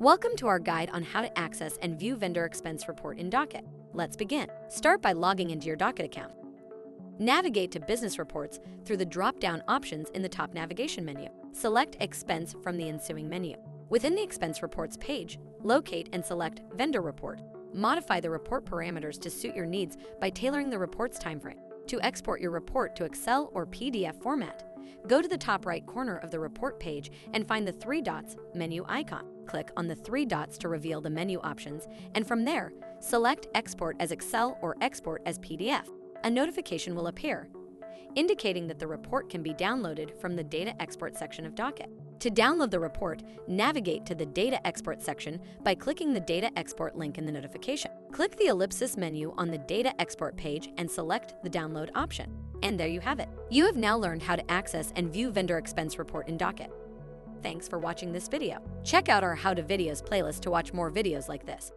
Welcome to our guide on how to access and view vendor expense report in Docket. Let's begin. Start by logging into your Docket account. Navigate to Business Reports through the drop-down options in the top navigation menu. Select Expense from the ensuing menu. Within the Expense Reports page, locate and select Vendor Report. Modify the report parameters to suit your needs by tailoring the report's timeframe. To export your report to Excel or PDF format, go to the top right corner of the report page and find the three dots menu icon. Click on the three dots to reveal the menu options, and from there, select Export as Excel or Export as PDF. A notification will appear, indicating that the report can be downloaded from the Data Export section of Docket. To download the report, navigate to the Data Export section by clicking the Data Export link in the notification. Click the ellipsis menu on the Data Export page and select the Download option. And there you have it. You have now learned how to access and view vendor expense report in Docket. Thanks for watching this video. Check out our How to Videos playlist to watch more videos like this.